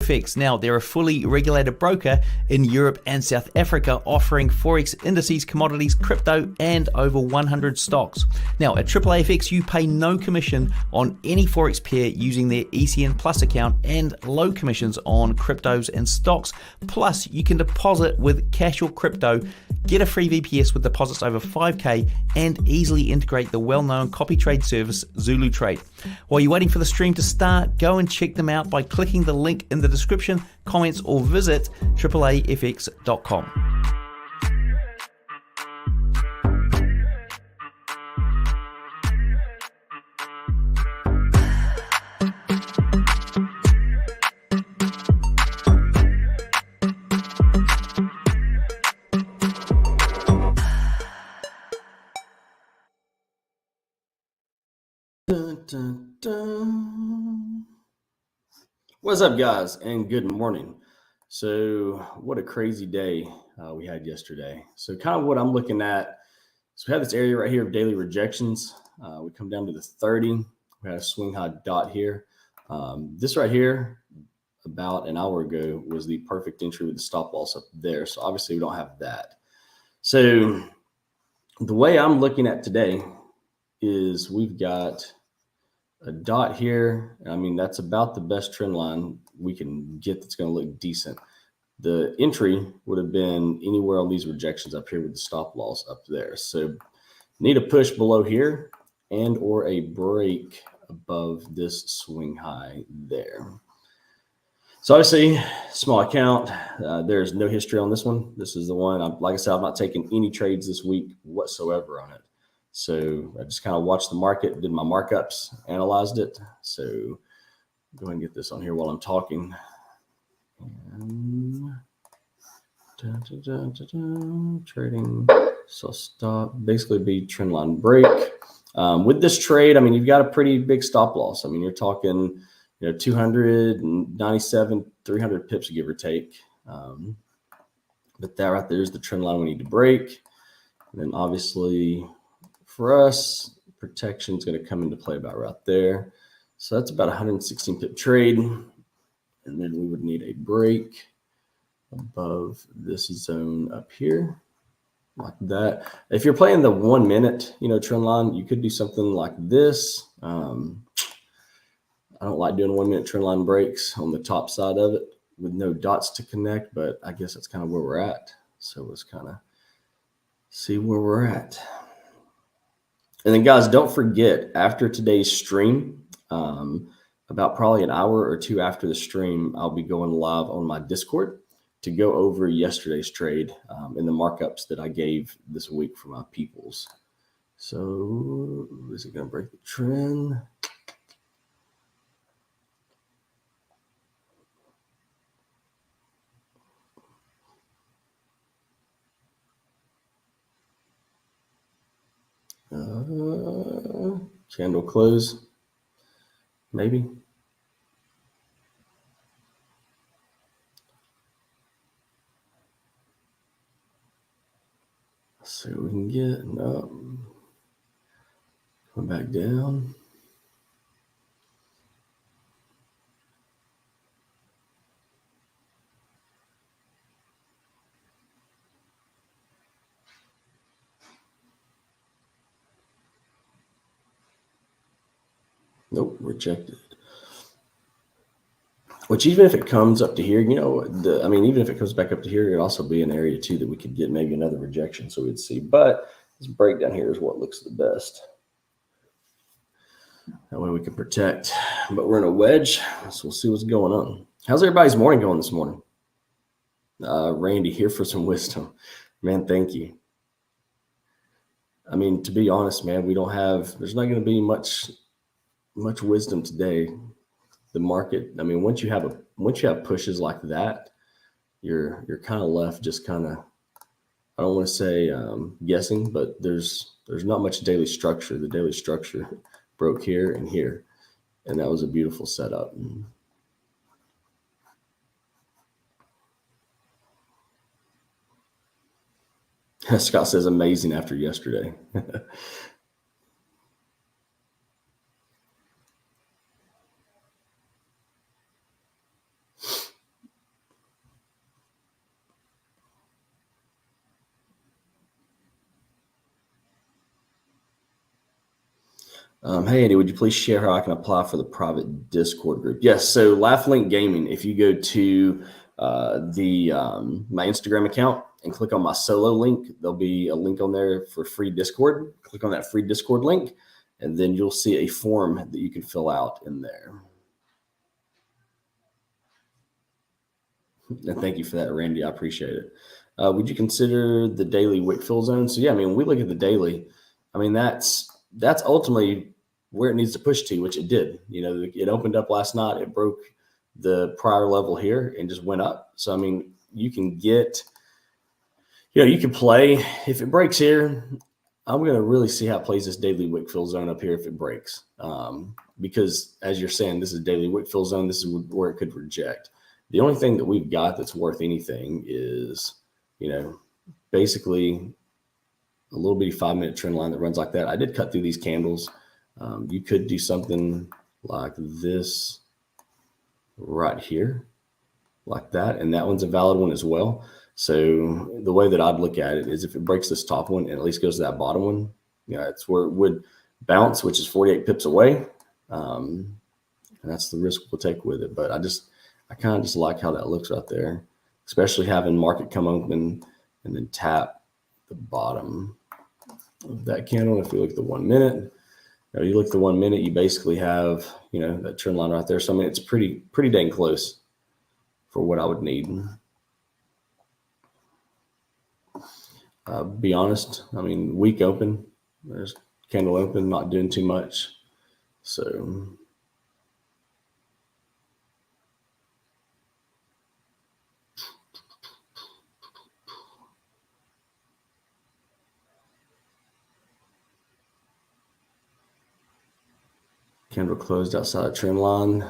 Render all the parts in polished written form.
FX. Now, they're a fully regulated broker in Europe and South Africa, offering Forex indices, commodities, crypto, and over 100 stocks. Now, at AAA-FX, you pay no commission on any Forex pair using their ECN Plus account and low commissions on cryptos and stocks. Plus, you can deposit with cash or crypto, get a free VPS with deposits over 5K, and easily integrate the well-known copy trade service Zulu Trade. While you're waiting for the stream to start, go and check them out by clicking the link in the description, comments, or visit AAAFX.com. Dun, dun, dun. What's up, guys, and good morning. So what a crazy day we had yesterday. So kind of what I'm looking at, so we have this area right here of daily rejections. We come down to the 30. We had a swing high dot here. This right here, about an hour ago, was the perfect entry with the stop loss up there. So obviously we don't have that. So the way I'm looking at today is we've got a dot here. I mean, that's about the best trend line we can get that's going to look decent. The entry would have been anywhere on these rejections up here with the stop loss up there. So need a push below here and or a break above this swing high there. So obviously, small account. There's no history on this one. This is the one. Like I said, I'm not taking any trades this week whatsoever on it. So I just kind of watched the market, did my markups, analyzed it. So go ahead and get this on here while I'm talking. And trading, so stop, basically be trend line break. With this trade, I mean, you've got a pretty big stop loss. I mean, you're talking, 297, 300 pips, give or take. But that right there is the trend line we need to break. And then obviously, for us, protection is going to come into play about right there. So that's about 116 pip trade. And then we would need a break above this zone up here, like that. If you're playing the 1 minute, trend line, you could do something like this. I don't like doing 1 minute trend line breaks on the top side of it with no dots to connect, but I guess that's kind of where we're at. So let's kind of see where we're at. And then, guys, don't forget, after today's stream, about probably an hour or two after the stream, I'll be going live on my Discord to go over yesterday's trade and the markups that I gave this week for my peoples. So is it going to break the trend? Candle close, maybe. Let's see what we can get. No, come back down. Nope, rejected. Which even if it comes up to here, even if it comes back up to here, it'd also be an area too that we could get maybe another rejection. So we'd see. But this breakdown here is what looks the best. That way we can protect. But we're in a wedge, so we'll see what's going on. How's everybody's morning going this morning? Randy, here for some wisdom. Man, thank you. I mean, to be honest, man, there's not going to be much wisdom today. The market, I mean, once you have pushes like that, you're kind of left just kind of, I don't want to say guessing, but there's not much daily structure. The daily structure broke here and here, and that was a beautiful setup. Scott says amazing after yesterday. Hey, Andy, would you please share how I can apply for the private Discord group? Yes. So LaughLink Gaming, if you go to my Instagram account and click on my solo link, there'll be a link on there for free Discord. Click on that free Discord link, and then you'll see a form that you can fill out in there. And thank you for that, Randy. I appreciate it. Would you consider the daily wick fill zone? So yeah, I mean, when we look at the daily, I mean, that's ultimately where it needs to push to, which it did. You know, it opened up last night. It broke the prior level here and just went up. So, I mean, you can get, you can play. If it breaks here, I'm going to really see how it plays this daily wick fill zone up here if it breaks. Because as you're saying, this is daily wick fill zone. This is where it could reject. The only thing that we've got that's worth anything is, basically a little bitty 5-minute trend line that runs like that. I did cut through these candles. You could do something like this right here, like that. And that one's a valid one as well. So the way that I'd look at it is if it breaks this top one and at least goes to that bottom one, it's where it would bounce, which is 48 pips away. And that's the risk we'll take with it. But I kind of just like how that looks right there, especially having market come open and then tap the bottom of that candle. If you look at the 1 minute, you look at the 1 minute, you basically have, that trend line right there. So, I mean, it's pretty dang close for what I would need. Be honest, I mean, week open, there's candle open, not doing too much. So, candle closed outside trend line.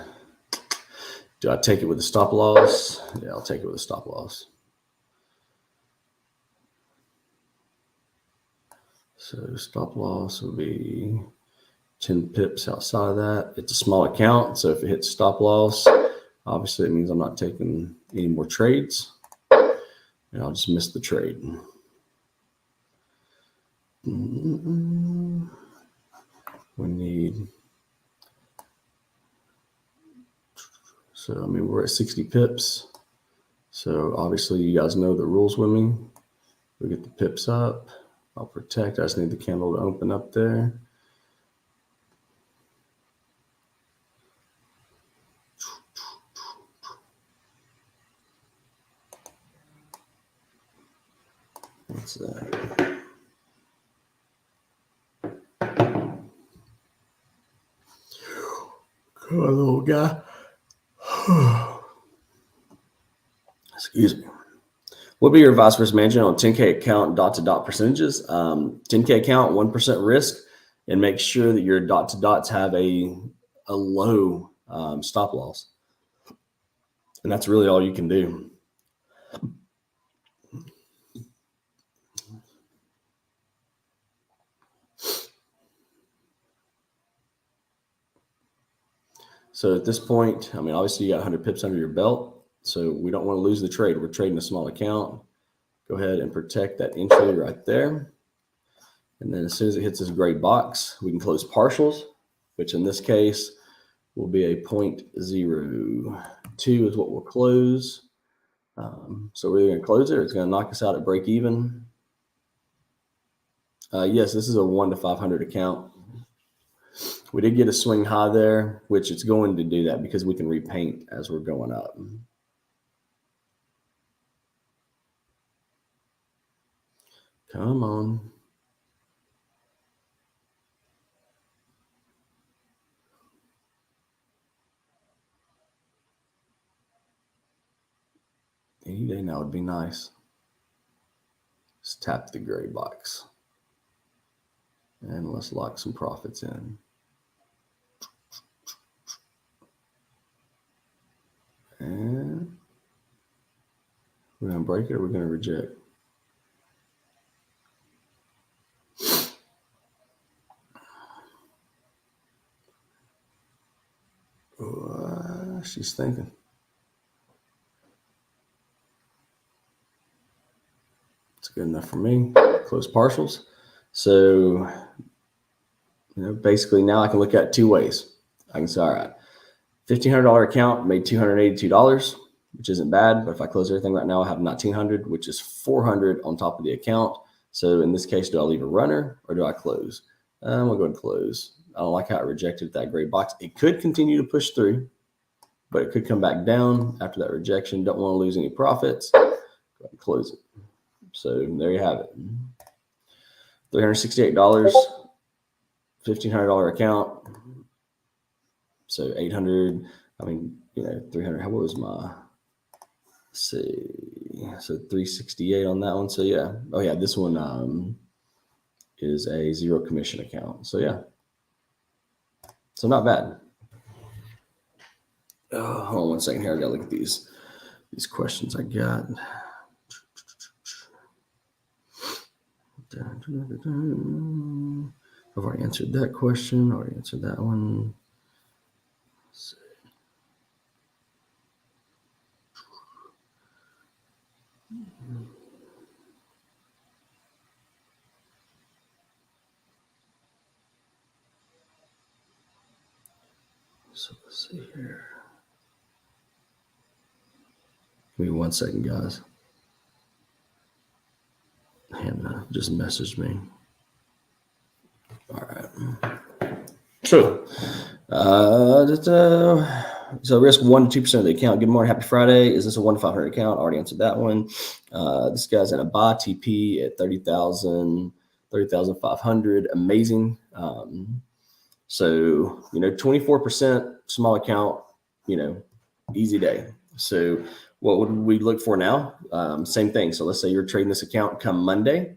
Do I take it with a stop loss? Yeah, I'll take it with a stop loss. So stop loss will be 10 pips outside of that. It's a small account, so if it hits stop loss, obviously it means I'm not taking any more trades, and I'll just miss the trade. We need, so I mean, we're at 60 pips. So obviously you guys know the rules with me. We get the pips up. I'll protect. I just need the candle to open up there. What's that? Come on, little guy. Excuse me. What would be your advice for management on 10K account dot-to-dot percentages? 10K account, 1% risk, and make sure that your dot-to-dots have a low stop loss. And that's really all you can do. So at this point, I mean, obviously you got 100 pips under your belt, so we don't want to lose the trade. We're trading a small account. Go ahead and protect that entry right there. And then as soon as it hits this gray box, we can close partials, which in this case will be a 0.02 is what we'll close. So we're going to close it. It's going to knock us out at break even. Yes, this is a 1 to 500 account. We did get a swing high there, which it's going to do that because we can repaint as we're going up. Come on. Any day now would be nice. Just tap the gray box. And let's lock some profits in. And we're going to break it or we're going to reject. She's thinking. It's good enough for me. Close partials. So basically now I can look at it two ways. I can say, all right, $1,500 account made $282, which isn't bad. But if I close everything right now, I have $1,900, which is $400 on top of the account. So in this case, do I leave a runner or do I close? I'm gonna go ahead and close. I don't like how it rejected that gray box. It could continue to push through, but it could come back down after that rejection. Don't want to lose any profits. Go ahead and close it. So there you have it. $368, $1,500 account. So 800, 300, what was my, let's see, so 368 on that one. So yeah, oh yeah, this one is a zero commission account. So yeah, so not bad. Oh, hold on one second here. I gotta look at these questions I got. I've already answered that question. Already answered that one. Let's see. So let's see here. Give me 1 second, guys. Hannah just messaged me. All right. So, so risk 1 to 2% of the account. Good morning, happy Friday. Is this a 1 to 500 account? Already answered that one. This guy's in a buy TP at 30,500. Amazing. So 24% small account. Easy day. So what would we look for now? Same thing. So let's say you're trading this account come Monday.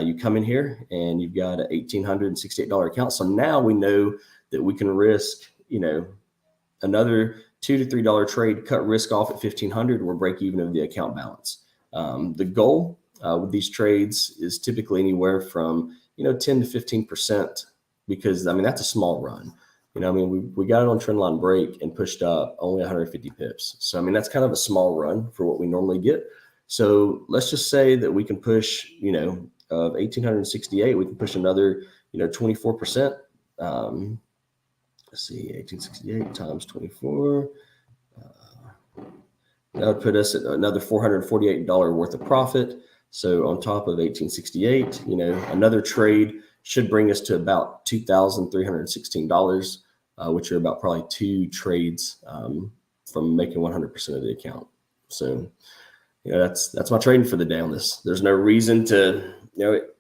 You come in here and you've got an $1,868 account. So now we know that we can risk, another $2 to $3 trade, cut risk off at $1,500. We're break even of the account balance. The goal with these trades is typically anywhere from 10 to 15%, because that's a small run. We got it on trend line break and pushed up only 150 pips. So that's kind of a small run for what we normally get. So let's just say that we can push, of 1,868, we can push another, 24%. Let's see, 1,868 times 24. That would put us at another $448 worth of profit. So on top of 1,868, another trade should bring us to about $2,316, which are about probably 2 trades from making 100% of the account. So, that's my trading for the day on this. There's no reason to, it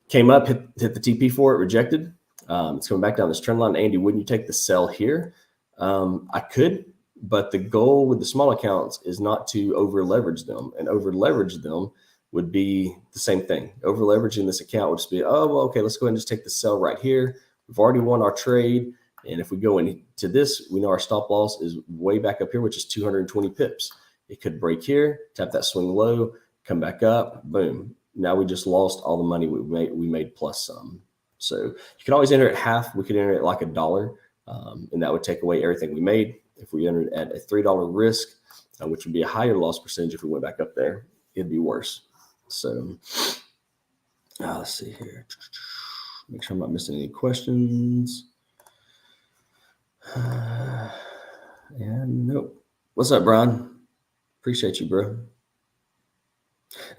came up, hit the TP for it, rejected. It's coming back down this trend line. Andy, wouldn't you take the sell here? I could, but the goal with the small accounts is not to over leverage them, and over leverage them would be the same thing. Over leveraging this account would just be, oh, well, okay, let's go ahead and just take the sell right here. We've already won our trade. And if we go into this, we know our stop loss is way back up here, which is 220 pips. It could break here, tap that swing low, come back up, boom. Now we just lost all the money we made plus some. So you can always enter at half. We could enter it like $1, and that would take away everything we made. If we entered at a $3 risk, which would be a higher loss percentage if we went back up there, it'd be worse. So let's see here. Make sure I'm not missing any questions. And nope. What's up, Brian? Appreciate you, bro.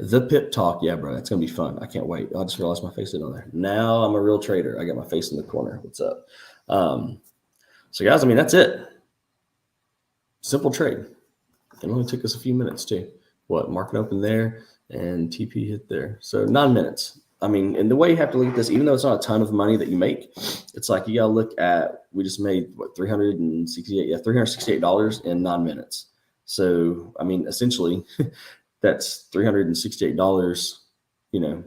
The pip talk. Yeah, bro. That's going to be fun. I can't wait. I just realized my face is on there. Now I'm a real trader. I got my face in the corner. What's up? So guys, that's it. Simple trade. It only took us a few minutes too. Market open there and TP hit there. So 9 minutes. And the way you have to look at this, even though it's not a ton of money that you make, it's like you got to look at, we just made $368 in 9 minutes. So, essentially that's $368, in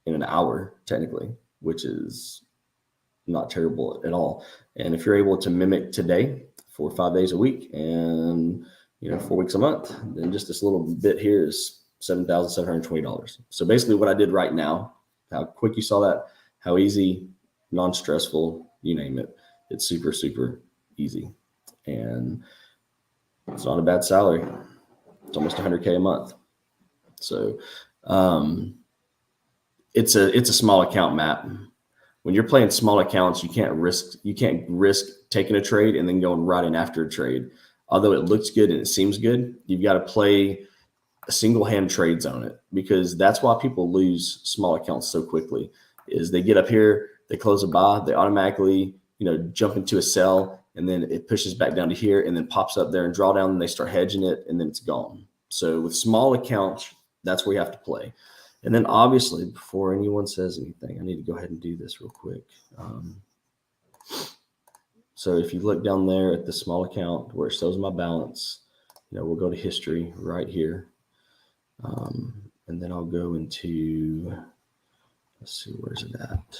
an hour technically, which is not terrible at all. And if you're able to mimic today for 5 days a week and, 4 weeks a month, then just this little bit here is $7,720. So basically what I did right now, how quick you saw that, how easy, non-stressful, you name it. It's super, super easy. And it's not a bad salary. It's almost $100K a month. So it's a small account map. when you're playing small accounts, you can't risk taking a trade and then going right in after a trade. Although it looks good and it seems good, you've got to play a single hand trades on it, because that's why people lose small accounts so quickly. Is they get up here, they close a buy, they automatically, jump into a sell, and then it pushes back down to here and then pops up there and draw down, and they start hedging it, and then it's gone. So with small accounts, that's where you have to play. And then obviously, before anyone says anything, I need to go ahead and do this real quick. So if you look down there at the small account where it shows my balance, we'll go to history right here. And then I'll go into, let's see, where's it at?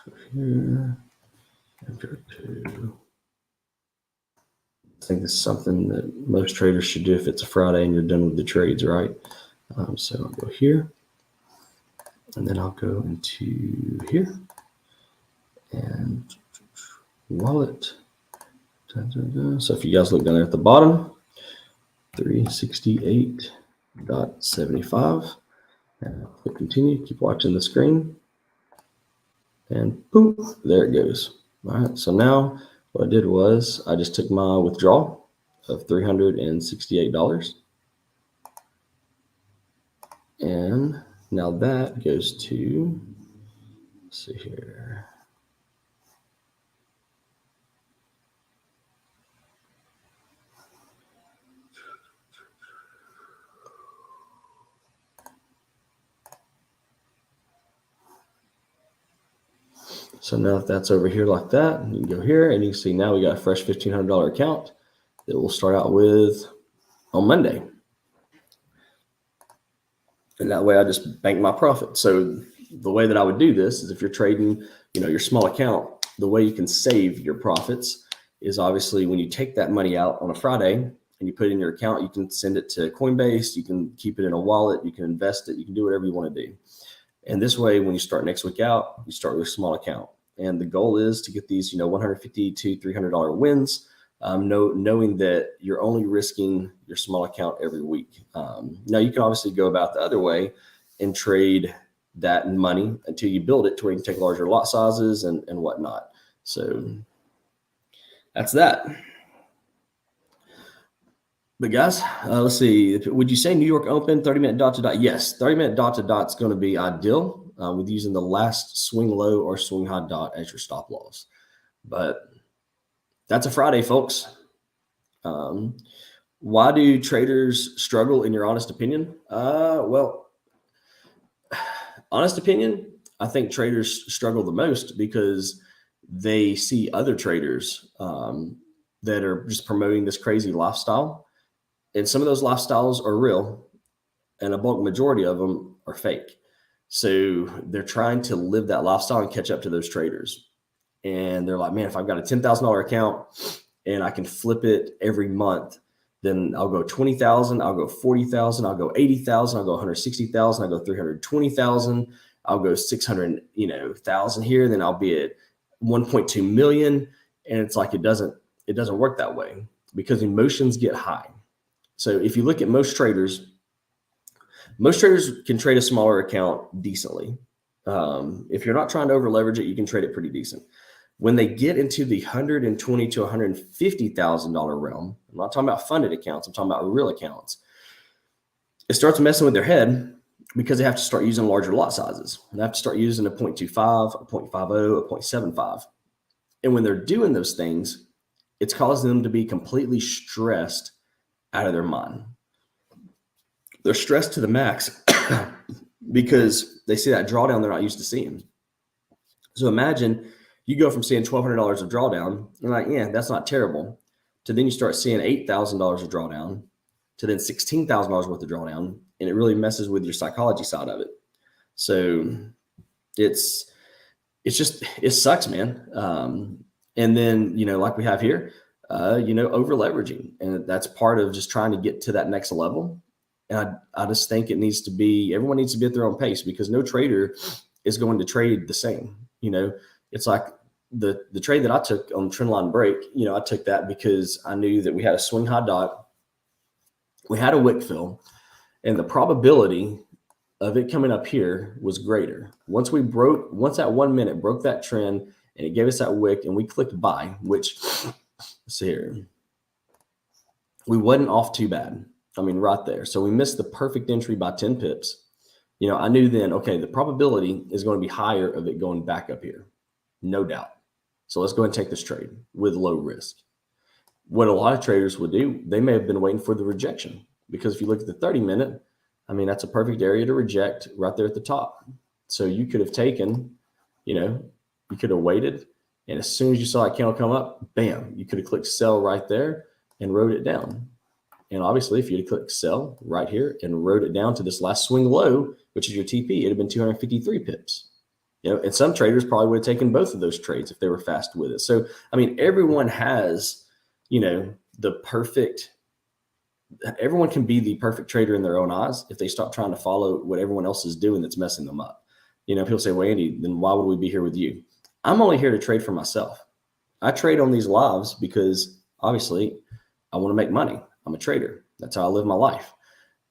So here, enter to. I think this is something that most traders should do if it's a Friday and you're done with the trades, right? So I'll go here, and then I'll go into here, and wallet. So if you guys look down there at the bottom, 368.75, and I'll click continue, keep watching the screen, and boom, there it goes. All right, so now what I did was I just took my withdrawal of $368. And now that goes to, let's see here. So now if that's over here like that, you can go here and you can see now we got a fresh $1,500 account that we'll start out with on Monday. And that way I just bank my profit. So the way that I would do this is if you're trading, your small account, the way you can save your profits is obviously when you take that money out on a Friday and you put it in your account, you can send it to Coinbase, you can keep it in a wallet, you can invest it, you can do whatever you want to do. And this way, when you start next week out, you start with a small account. And the goal is to get these, $150 to $300 wins, knowing that you're only risking your small account every week. Now, you can obviously go about the other way and trade that money until you build it to where you can take larger lot sizes and whatnot. So that's that. But guys, let's see. Would you say New York Open 30-minute dot to dot? Yes, 30-minute dot to dot is going to be ideal with using the last swing low or swing high dot as your stop loss. But that's a Friday, folks. Why do traders struggle, in your honest opinion? Well, honest opinion, I think traders struggle the most because they see other traders that are just promoting this crazy lifestyle. And some of those lifestyles are real, and a bulk majority of them are fake. So they're trying to live that lifestyle and catch up to those traders. And they're like, man, if I've got a $10,000 account and I can flip it every month, then I'll go 20,000, I'll go 40,000, I'll go 80,000, I'll go 160,000, I'll go 320,000, I'll go 600,000 here, then I'll be at 1.2 million. And it's like, it doesn't work that way because emotions get high. So if you look at most traders can trade a smaller account decently. If you're not trying to over leverage it, you can trade it pretty decent. When they get into the $120,000 to $150,000 realm, I'm not talking about funded accounts, I'm talking about real accounts. It starts messing with their head because they have to start using larger lot sizes. They have to start using a 0.25, a 0.50, a 0.75. And when they're doing those things, it's causing them to be completely stressed out of their mind. They're stressed to the max because they see that drawdown they're not used to seeing. So imagine you go from seeing $1,200 of drawdown, you're like, yeah, that's not terrible, to then you start seeing $8,000 of drawdown, to then $16,000 worth of drawdown, and it really messes with your psychology side of it. So it sucks, man. And then, like we have here, over leveraging, and that's part of just trying to get to that next level. And I just think everyone needs to be at their own pace because no trader is going to trade the same. It's like the trade that I took on trendline break, I took that because I knew that we had a swing high dot, we had a wick fill, And the probability of it coming up here was greater. Once that 1 minute broke that trend and it gave us that wick and we clicked buy, which, let's see here, we wasn't off too bad. I mean, right there. So we missed the perfect entry by 10 pips. You know, I knew then, okay, the probability is going to be higher of it going back up here. No doubt. So let's go ahead and take this trade with low risk. What a lot of traders would do, they may have been waiting for the rejection, because if you look at the 30-minute, I mean, that's a perfect area to reject right there at the top. So you could have taken, you know, you could have waited, and as soon as you saw that candle come up, bam, you could have clicked sell right there and wrote it down. And obviously, if you had clicked sell right here and wrote it down to this last swing low, which is your TP, it'd have been 253 pips. You know, and some traders probably would have taken both of those trades if they were fast with it. So, I mean, everyone has, you know, everyone can be the perfect trader in their own eyes if they stop trying to follow what everyone else is doing that's messing them up. You know, people say, well, Andy, then why would we be here with you? I'm only here to trade for myself. I trade on these lives because obviously I want to make money. I'm a trader. That's how I live my life.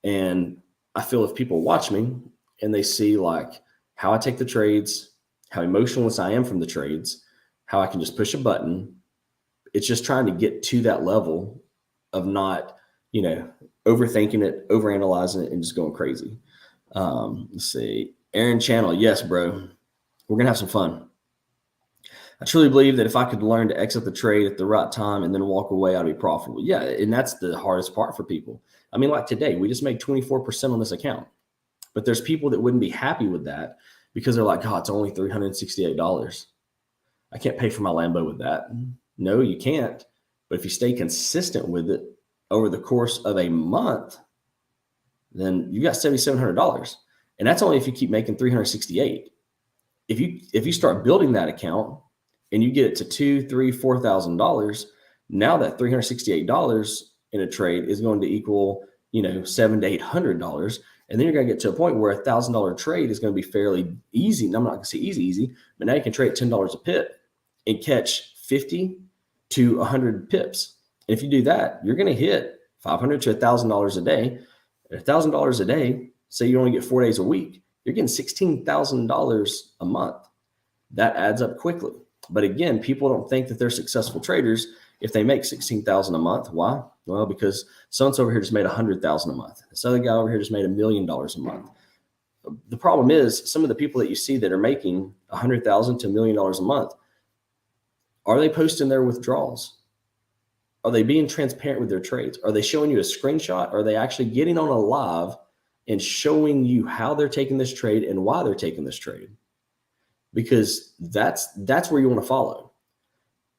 And I feel if people watch me and they see like how I take the trades, how emotionless I am from the trades, how I can just push a button, it's just trying to get to that level of not, you know, overthinking it, overanalyzing it, and just going crazy. Let's see. Aaron Channel. Yes, bro. We're going to have some fun. I truly believe that if I could learn to exit the trade at the right time and then walk away, I'd be profitable. Yeah, and that's the hardest part for people. I mean, like today, we just made 24% on this account. But there's people that wouldn't be happy with that because they're like, God, it's only $368. I can't pay for my Lambo with that. No, you can't. But if you stay consistent with it over the course of a month, then you got $7,700. And that's only if you keep making $368. If you start building that account and you get it to $2,000, $3,000, $4,000, now that $368 in a trade is going to equal, you know, $700 to $800. And then you're going to get to a point where $1,000 trade is going to be fairly easy. And I'm not going to say easy, but now you can trade at $10 a pip and catch 50 to 100 pips. And if you do that, you're going to hit $500 to $1,000 a day. At $1,000 a day, say you only get 4 days a week, you're getting $16,000 a month. That adds up quickly. But again, people don't think that they're successful traders if they make $16,000 a month. Why? Well, because so-and-so over here just made $100,000 a month. This other guy over here just made $1 million a month. The problem is some of the people that you see that are making $100,000 to $1 million a month, are they posting their withdrawals? Are they being transparent with their trades? Are they showing you a screenshot? Are they actually getting on a live and showing you how they're taking this trade and why they're taking this trade? Because that's where you want to follow.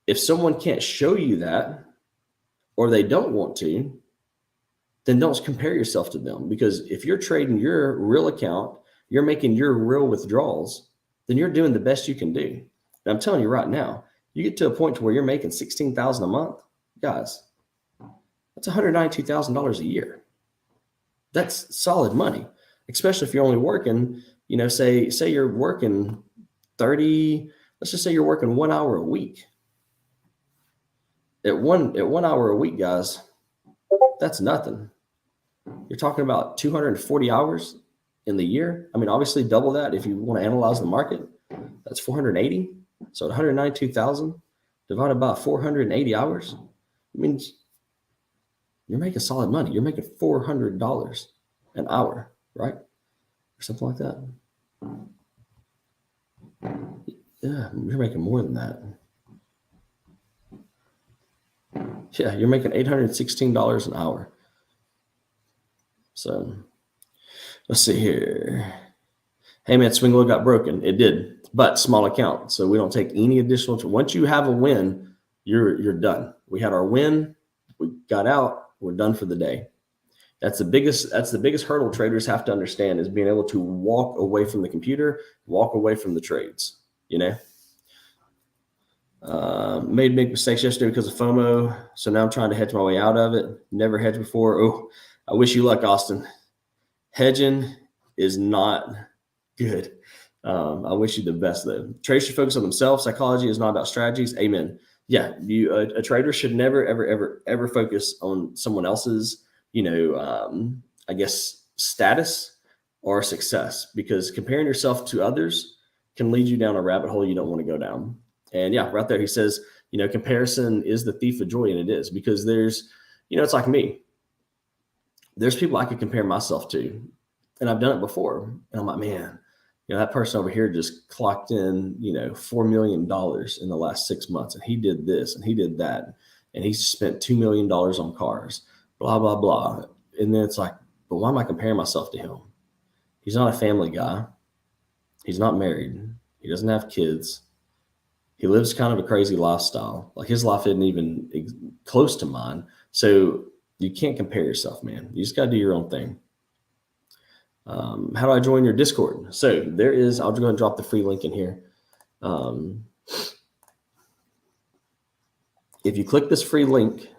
If someone can't show you that, or they don't want to, then don't compare yourself to them. Because if you're trading your real account, you're making your real withdrawals, then you're doing the best you can do. And I'm telling you right now, you get to a point to where you're making $16,000 a month, guys, that's $192,000 a year. That's solid money, especially if you're only working, you know, say you're working 30, let's just say you're working 1 hour a week. At one hour a week, guys, that's nothing. You're talking about 240 hours in the year. I mean, obviously double that if you want to analyze the market. That's 480. So at 192,000 divided by 480 hours, I mean, you're making solid money. You're making $400 an hour, right? Or something like that. Yeah, you're making more than that. Yeah, you're making $816 an hour. So let's see here. Hey man, swing low got broken. It did, but small account. So we don't take any additional. Once you have a win, you're done. We had our win. We got out. We're done for the day. That's the biggest hurdle traders have to understand, is being able to walk away from the computer, walk away from the trades, you know. Made big mistakes yesterday because of FOMO. So now I'm trying to hedge my way out of it. Never hedged before. Oh, I wish you luck, Austin. Hedging is not good. I wish you the best though. Traders should focus on themselves. Psychology is not about strategies. Amen. Yeah, a trader should never, ever, ever, ever focus on someone else's, I guess, status or success, because comparing yourself to others can lead you down a rabbit hole you don't want to go down. And yeah, right there, he says, comparison is the thief of joy. And it is, because there's, it's like me. There's people I could compare myself to, and I've done it before. And I'm like, man, that person over here just clocked in, $4 million in the last 6 months. And he did this and he did that. And he spent $2 million on cars, blah, blah, blah. And then it's like, but why am I comparing myself to him? He's not a family guy. He's not married. He doesn't have kids. He lives kind of a crazy lifestyle. Like, his life isn't even close to mine. So you can't compare yourself, man. You just got to do your own thing. How do I join your Discord? So there is, I'll just go and drop the free link in here. If you click this free link,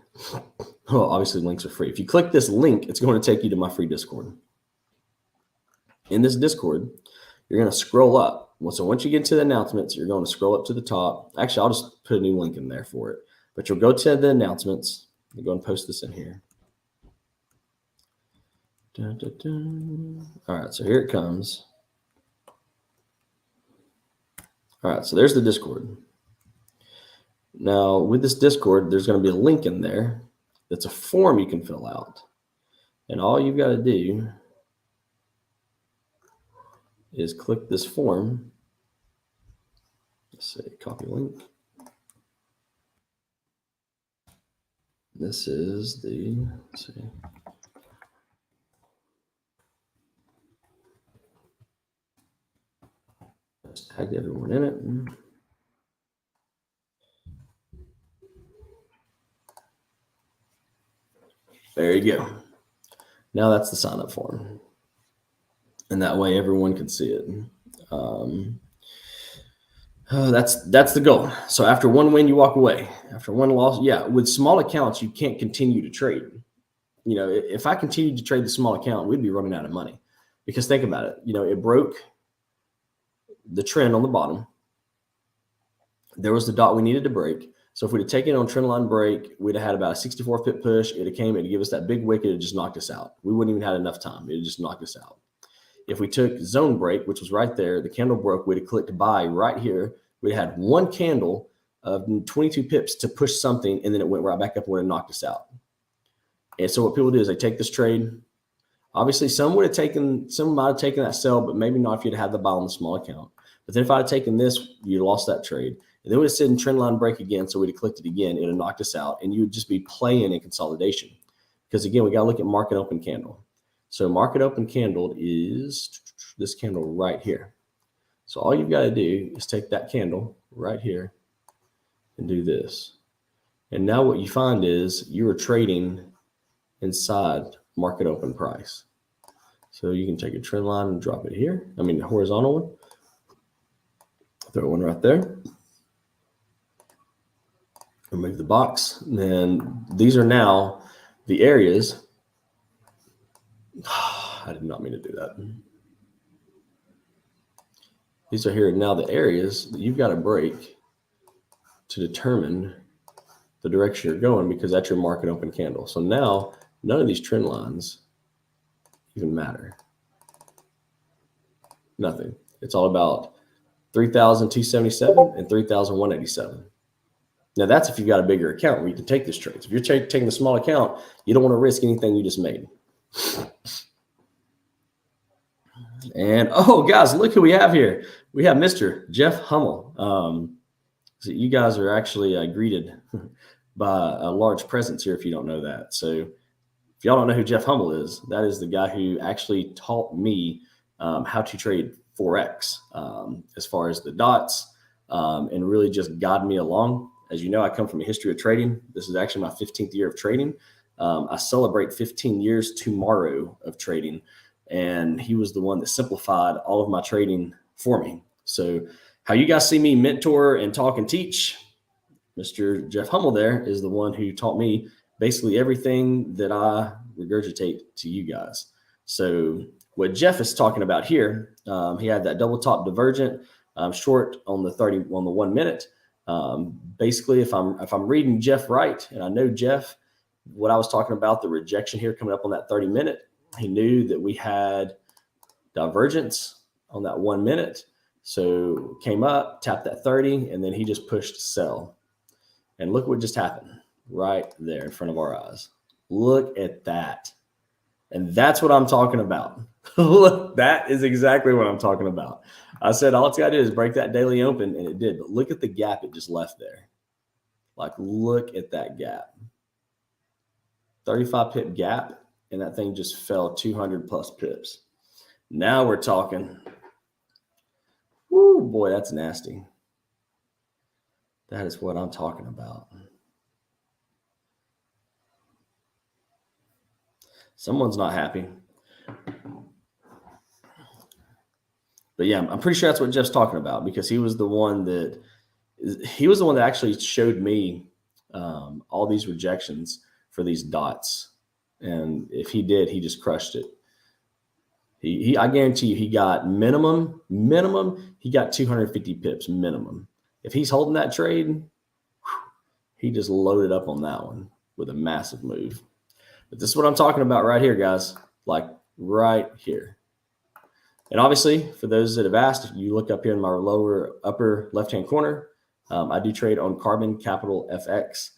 well, obviously links are free. If you click this link, it's going to take you to my free Discord. In this Discord, you're going to scroll up. So once you get to the announcements, you're going to scroll up to the top. Actually, I'll just put a new link in there for it. But you'll go to the announcements. I'll go and post this in here. Dun, dun, dun. All right, so here it comes. All right, so there's the Discord. Now, with this Discord, there's going to be a link in there that's a form you can fill out. And all you've got to do is click this form. Let's say copy link. This is the, let's see. Just tag everyone in it. There you go. Now that's the sign up form. And that way everyone can see it. That's the goal. So after one win, you walk away. After one loss, yeah, with small accounts, you can't continue to trade. If I continued to trade the small account, we'd be running out of money. Because think about it. It broke the trend on the bottom. There was the dot we needed to break. So if we'd have taken it on trend line break, we'd have had about a 64 pip push. It'd give us that big wick. It'd just knocked us out. We wouldn't even have enough time. It'd just knocked us out. If we took zone break, which was right there, the candle broke, we'd have clicked buy right here. We'd have had one candle of 22 pips to push something, and then it went right back up and would have knocked us out. And so what people do is they take this trade. Obviously, some might have taken that sell, but maybe not if you'd had the buy on the small account. But then if I'd taken this, you lost that trade. And then we'd have sit in trend line break again, so we'd have clicked it again. It would have knocked us out, and you would just be playing in consolidation. Because, again, we got to look at market open candle. So market open candle is this candle right here. So all you've got to do is take that candle right here and do this. And now what you find is you are trading inside market open price. So you can take a trend line and drop it here. I mean, the horizontal one. Throw one right there. Remove the box. And then these are now the areas. I did not mean to do that. These are here now the areas that you've got to break to determine the direction you're going, because that's your market open candle. So now none of these trend lines even matter. Nothing. It's all about 3,277 and 3,187. Now that's if you've got a bigger account where you can take this trade. If you're taking the small account, you don't want to risk anything you just made. And oh, guys, look who we have here. We have Mr. Jeff Hummel. So you guys are actually greeted by a large presence here if you don't know that. So if y'all don't know who Jeff Hummel is, that is the guy who actually taught me how to trade Forex as far as the dots and really just guided me along. As you know, I come from a history of trading. This is actually my 15th year of trading. I celebrate 15 years tomorrow of trading. And he was the one that simplified all of my trading for me. So how you guys see me mentor and talk and teach, Mr. Jeff Hummel there is the one who taught me basically everything that I regurgitate to you guys. So what Jeff is talking about here, he had that double top divergent short on the 1 minute. Basically, if I'm reading Jeff right, and I know Jeff, what I was talking about, the rejection here coming up on that 30 minute, he knew that we had divergence on that 1 minute. So came up, tapped that 30, and then he just pushed sell. And look what just happened right there in front of our eyes. Look at that. And that's what I'm talking about. Look, that is exactly what I'm talking about. I said, all it's got to do is break that daily open, and it did. But look at the gap it just left there. Like, look at that gap. 35 pip gap, and that thing just fell 200 plus pips. Now we're talking. Woo, boy, that's nasty. That is what I'm talking about. Someone's not happy. But yeah, I'm pretty sure that's what Jeff's talking about, because he was the one that actually showed me all these rejections for these dots. And if he did, he just crushed it. I guarantee you, he got minimum, he got 250 pips minimum. If he's holding that trade, he just loaded up on that one with a massive move. But this is what I'm talking about right here, guys. Like right here. And obviously, for those that have asked, if you look up here in my upper left-hand corner, I do trade on Carbon Capital FX.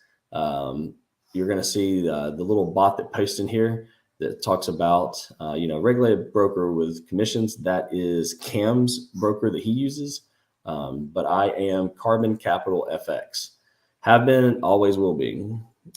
You're going to see the little bot that posts in here that talks about, regulated broker with commissions. That is Cam's broker that he uses. But I am Carbon Capital FX. Have been, always will be.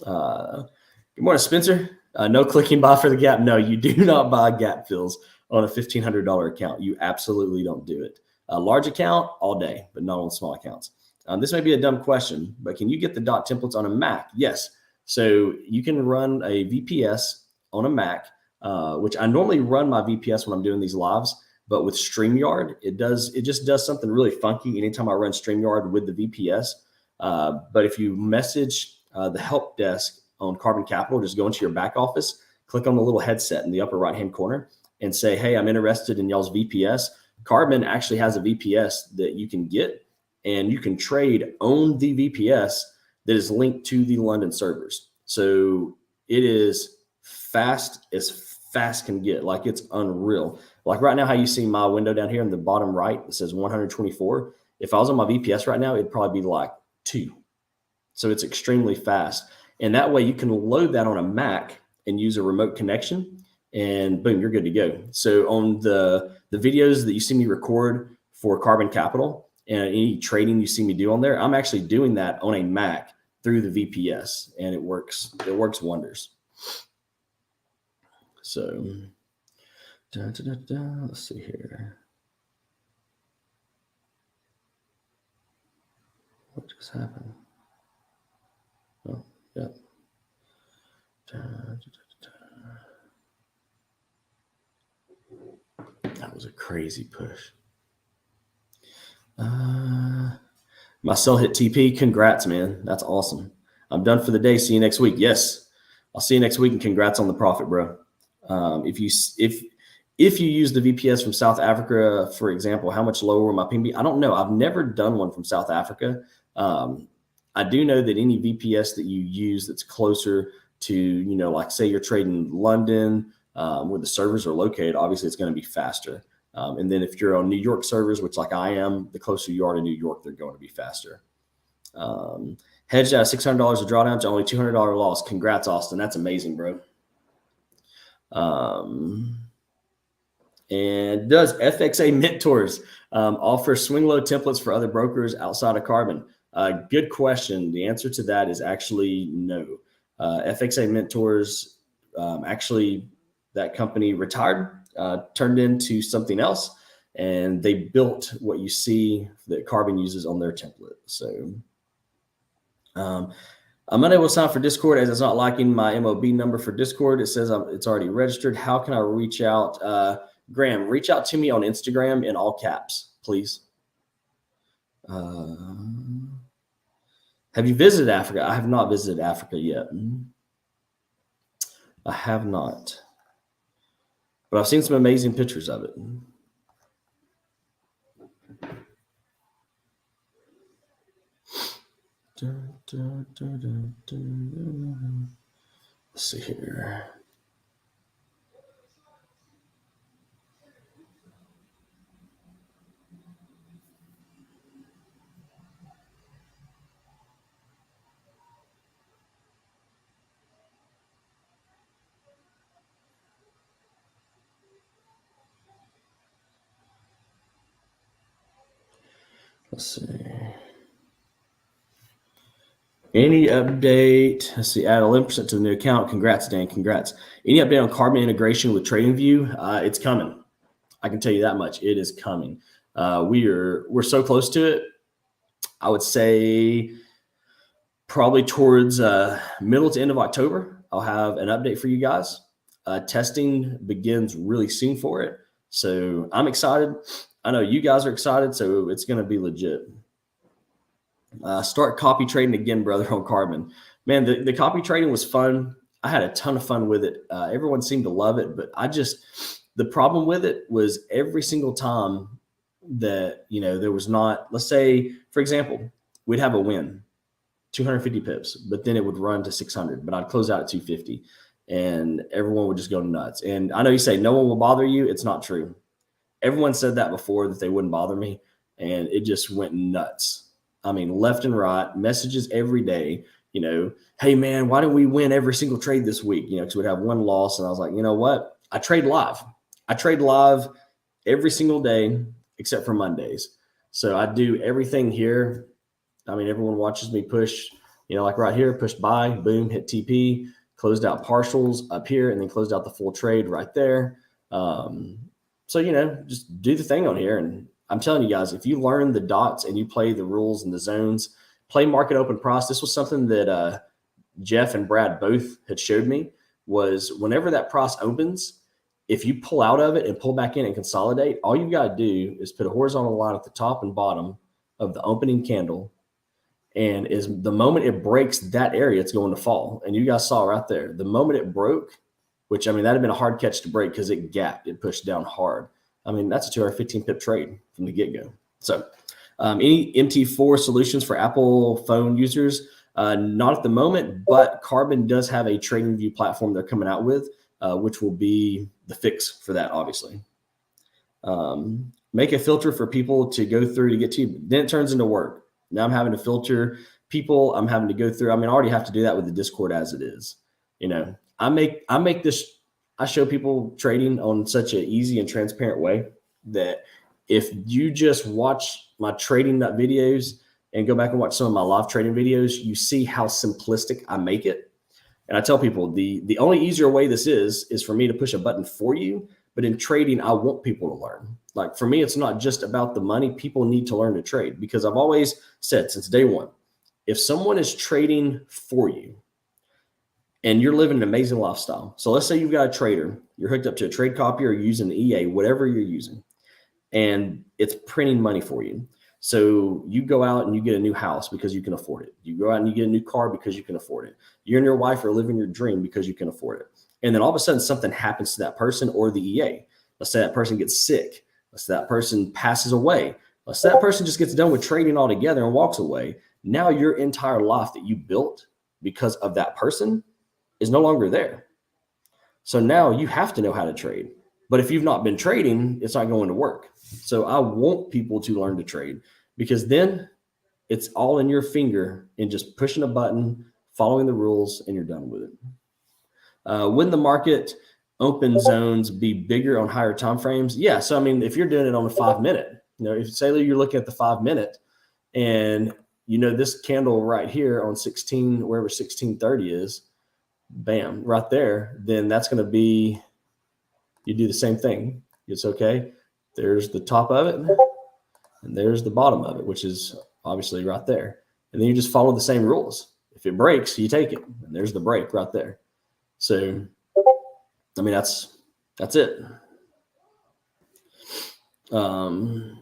Good morning, Spencer. No clicking buy for the gap. No, you do not buy gap fills on a $1,500 account. You absolutely don't do it. A large account all day, but not on small accounts. This may be a dumb question, but can you get the dot templates on a Mac? Yes. So you can run a VPS on a Mac, which I normally run my VPS when I'm doing these lives, but with StreamYard, it just does something really funky anytime I run StreamYard with the VPS. But if you message the help desk on Carbon Capital, just go into your back office, click on the little headset in the upper right-hand corner and say, hey, I'm interested in y'all's VPS. Carbon actually has a VPS that you can get, and you can trade on the VPS that is linked to the London servers. So it is fast as fast can get. Like, it's unreal. Like right now, how you see my window down here in the bottom right, it says 124. If I was on my VPS right now, it'd probably be like 2. So it's extremely fast. And that way you can load that on a Mac and use a remote connection, and boom, you're good to go. So on the videos that you see me record for Carbon Capital and any trading you see me do on there, I'm actually doing that on a Mac through the VPS, and it works wonders. So let's see here. What just happened? Oh, yeah. That was a crazy push. My sell hit TP. Congrats, man. That's awesome. I'm done for the day. See you next week. Yes, I'll see you next week, and congrats on the profit, bro. If you use the VPS from South Africa, for example, how much lower will my ping be? I don't know. I've never done one from South Africa. I do know that any VPS that you use that's closer to, like say you're trading London, where the servers are located, obviously it's going to be faster. And then if you're on New York servers, which like I am, the closer you are to New York, they're going to be faster. Hedged out $600 of drawdown to only $200 loss. Congrats, Austin. That's amazing, bro. And does FXA Mentors offer swing low templates for other brokers outside of Carbon? Good question. The answer to that is actually no. FXA Mentors, actually, that company retired, turned into something else, and they built what you see that Carbon uses on their template. So I'm unable to sign for Discord as it's not liking my MOB number for Discord. It says it's already registered. How can I reach out? Graham, reach out to me on Instagram in all caps, please. Have you visited Africa? I have not visited Africa yet. I have not. But I've seen some amazing pictures of it. Let's see here. Let's see. Any update? Let's see. Add 11% to the new account. Congrats, Dan. Congrats. Any update on Carbon integration with TradingView? It's coming. I can tell you that much. It is coming. We're so close to it. I would say probably towards middle to end of October, I'll have an update for you guys. Testing begins really soon for it. So I'm excited. I know you guys are excited, so it's going to be legit. Start copy trading again, brother, on Carbon. Man, the copy trading was fun. I had a ton of fun with it. Everyone seemed to love it, but the problem with it was every single time that, there was not, let's say, for example, we'd have a win, 250 pips, but then it would run to 600, but I'd close out at 250 and everyone would just go nuts. And I know you say no one will bother you. It's not true. Everyone said that before, that they wouldn't bother me, and it just went nuts. I mean, left and right, messages every day, hey man, why didn't we win every single trade this week? Because we'd have one loss. And I was like, you know what? I trade live every single day except for Mondays. So I do everything here. I mean, everyone watches me push, like right here, push buy, boom, hit TP, closed out partials up here, and then closed out the full trade right there. So, just do the thing on here. And I'm telling you guys, if you learn the dots and you play the rules and the zones, play market open price. This was something that Jeff and Brad both had showed me, was whenever that price opens, if you pull out of it and pull back in and consolidate, all you got to do is put a horizontal line at the top and bottom of the opening candle. And is the moment it breaks that area, it's going to fall. And you guys saw right there, the moment it broke, which, I mean, that'd have been a hard catch to break because it gapped, it pushed down hard. I mean, that's a 215 pip trade from the get-go. So any MT4 solutions for Apple phone users? Not at the moment, but Carbon does have a TradingView platform they're coming out with, which will be the fix for that, obviously. Make a filter for people to go through to get to you. Then it turns into work. Now I'm having to filter people. I'm having to go through. I mean, I already have to do that with the Discord as it is. I make this. I show people trading on such an easy and transparent way that if you just watch my trading nut videos and go back and watch some of my live trading videos, you see how simplistic I make it. And I tell people the only easier way this is for me to push a button for you. But in trading, I want people to learn. Like for me, it's not just about the money. People need to learn to trade, because I've always said since day one, if someone is trading for you, and you're living an amazing lifestyle. So let's say you've got a trader, you're hooked up to a trade copy or using the EA, whatever you're using, and it's printing money for you. So you go out and you get a new house because you can afford it. You go out and you get a new car because you can afford it. You and your wife are living your dream because you can afford it. And then all of a sudden something happens to that person or the EA. Let's say that person gets sick. Let's say that person passes away. Let's say that person just gets done with trading altogether and walks away. Now your entire life that you built because of that person is no longer there. So now you have to know how to trade. But if you've not been trading, it's not going to work. So I want people to learn to trade, because then it's all in your finger and just pushing a button, following the rules, and you're done with it. When the market open zones be bigger on higher time frames? Yeah. So, I mean, if you're doing it on a 5 minute, if say you're looking at the 5 minute and this candle right here on 16, wherever 1630 is, bam, right there, then that's going to be, you do the same thing. It's okay. There's the top of it and there's the bottom of it, which is obviously right there. And then you just follow the same rules. If it breaks, you take it. And there's the break right there. So, I mean, that's it. Learn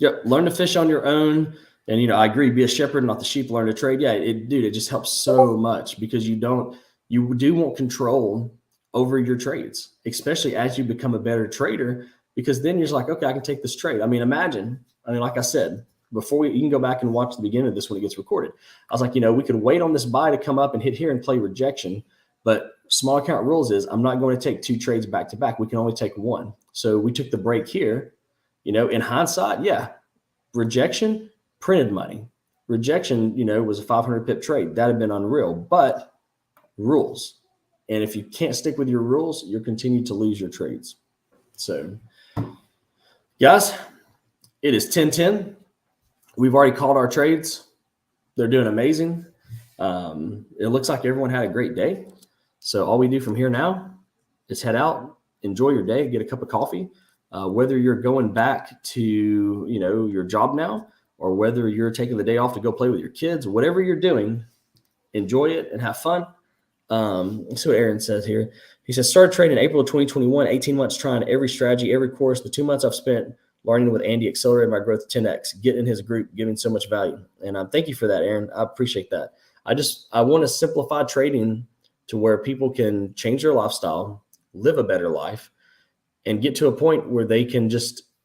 to fish on your own. And, I agree, be a shepherd, not the sheep, learn to trade. Yeah, it just helps so much, because you do want control over your trades, especially as you become a better trader, because then you're just like, okay, I can take this trade. I mean, like I said, before you can go back and watch the beginning of this when it gets recorded. I was like, we could wait on this buy to come up and hit here and play rejection. But small account rules is I'm not going to take two trades back to back. We can only take one. So we took the break here. In hindsight, yeah, rejection, printed money. Rejection, was a 500 pip trade. That had been unreal, but rules. And if you can't stick with your rules, you'll continue to lose your trades. So, guys, it is 10:10. We've already called our trades. They're doing amazing. It looks like everyone had a great day. So all we do from here now is head out, enjoy your day, get a cup of coffee. Whether you're going back to your job now, or whether you're taking the day off to go play with your kids, whatever you're doing, enjoy it and have fun. Let's see what Aaron says here. He says, started trading in April of 2021, 18 months trying every strategy, every course. The 2 months I've spent learning with Andy accelerated my growth to 10x, getting in his group, giving so much value. And thank you for that, Aaron. I appreciate that. I want to simplify trading to where people can change their lifestyle, live a better life, and get to a point where they can do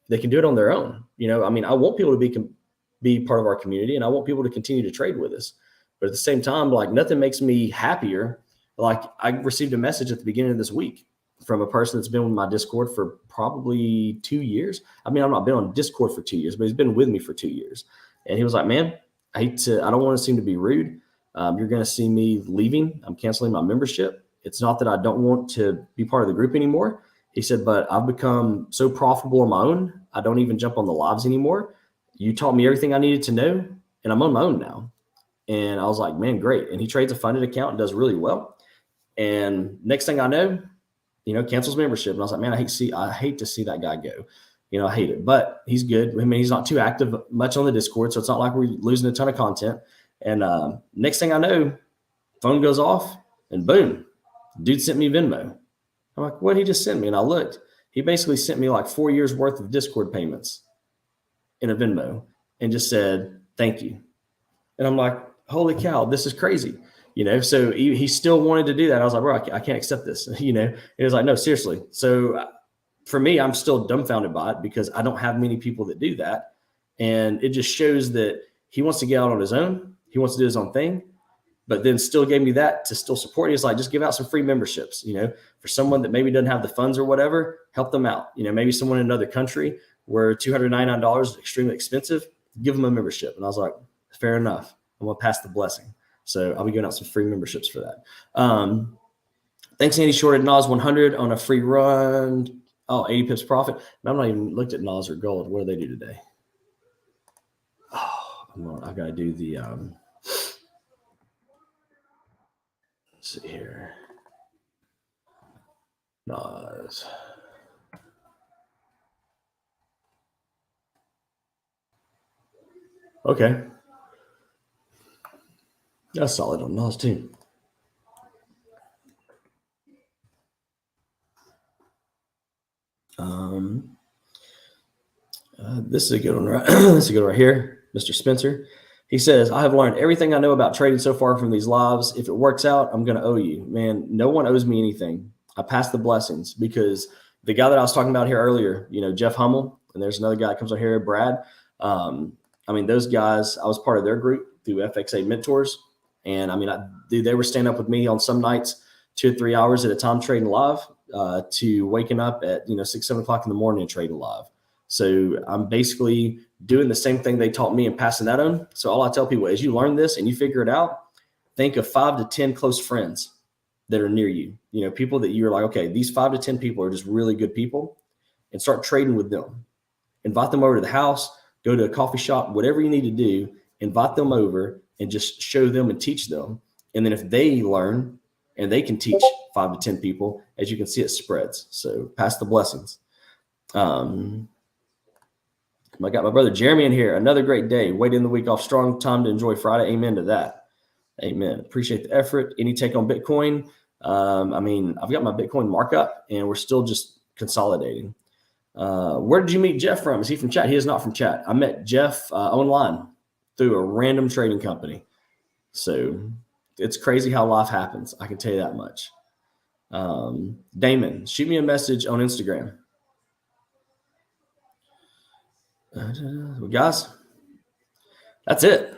it on their own. I want people to be part of our community, and I want people to continue to trade with us. But at the same time, like, nothing makes me happier. Like, I received a message at the beginning of this week from a person that's been with my Discord for probably 2 years. I've not been on Discord for 2 years, but he's been with me for 2 years. And he was like, man, I don't want to seem to be rude. You're going to see me leaving. I'm canceling my membership. It's not that I don't want to be part of the group anymore. He said, but I've become so profitable on my own. I don't even jump on the lives anymore. You taught me everything I needed to know, and I'm on my own now. And I was like, man, great. And he trades a funded account and does really well. And next thing I know, cancels membership. And I was like, man, I hate to see that guy go. I hate it, but he's good. He's not too active much on the Discord, so it's not like we're losing a ton of content. And next thing I know, phone goes off, and boom, dude sent me Venmo. I'm like, what did he just send me? And I looked. He basically sent me like 4 years worth of Discord payments in a Venmo and just said, thank you. And I'm like, holy cow, this is crazy. So he still wanted to do that. I was like, bro, I can't accept this. And he was like, no, seriously. So for me, I'm still dumbfounded by it because I don't have many people that do that. And it just shows that he wants to get out on his own. He wants to do his own thing, but then still gave me that to still support. He's like, just give out some free memberships, for someone that maybe doesn't have the funds or whatever, help them out. Maybe someone in another country where $299 is extremely expensive, give them a membership. And I was like, fair enough. I'm going to pass the blessing. So I'll be giving out some free memberships for that. Thanks, Andy. Shorted NOS 100 on a free run. Oh, 80 pips profit. I'm not even looked at NOS or gold. What do they do today? Oh, I've got to do the, let's see here. NOS. Okay. That's solid on NOS too. This is a good one, right? This is a good one right here, Mr. Spencer. He says, I have learned everything I know about trading so far from these lives. If it works out, I'm going to owe you. Man, no one owes me anything. I pass the blessings because the guy that I was talking about here earlier, Jeff Hummel, and there's another guy that comes on here, Brad. Those guys, I was part of their group through FXA Mentors. And they were staying up with me on some nights, 2 or 3 hours at a time trading live, to waking up at 6, 7 o'clock in the morning and trading live. So I'm basically doing the same thing they taught me and passing that on. So all I tell people is, you learn this and you figure it out, think of 5 to 10 close friends that are near you. People that you're like, okay, these 5 to 10 people are just really good people, and start trading with them. Invite them over to the house, go to a coffee shop, whatever you need to do, invite them over and just show them and teach them. And then if they learn and they can teach 5 to 10 people, as you can see, it spreads. So pass the blessings. I got my brother Jeremy in here. Another great day. Waiting the week off strong. Time to enjoy Friday. Amen to that. Amen. Appreciate the effort. Any take on Bitcoin? I've got my Bitcoin markup, and we're still just consolidating. Where did you meet Jeff from? Is he from chat? He is not from chat. I met Jeff online through a random trading company. So it's crazy how life happens. I can tell you that much. Damon, shoot me a message on Instagram. Guys, that's it.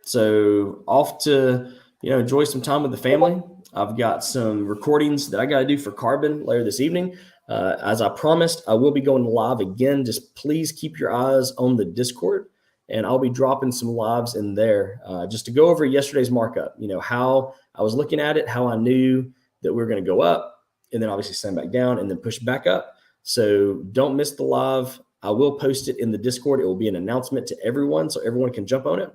So off to enjoy some time with the family. I've got some recordings that I got to do for Carbon later this evening. As I promised, I will be going live again. Just please keep your eyes on the Discord, and I'll be dropping some lives in there just to go over yesterday's markup. How I was looking at it, how I knew that we were going to go up, and then obviously send back down and then push back up. So don't miss the live. I will post it in the Discord. It will be an announcement to everyone so everyone can jump on it.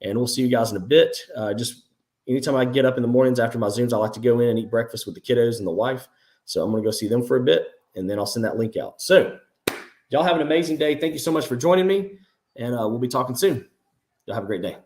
And we'll see you guys in a bit. Just anytime I get up in the mornings after my Zooms, I like to go in and eat breakfast with the kiddos and the wife. So I'm going to go see them for a bit, and then I'll send that link out. So y'all have an amazing day. Thank you so much for joining me, and we'll be talking soon. Y'all have a great day.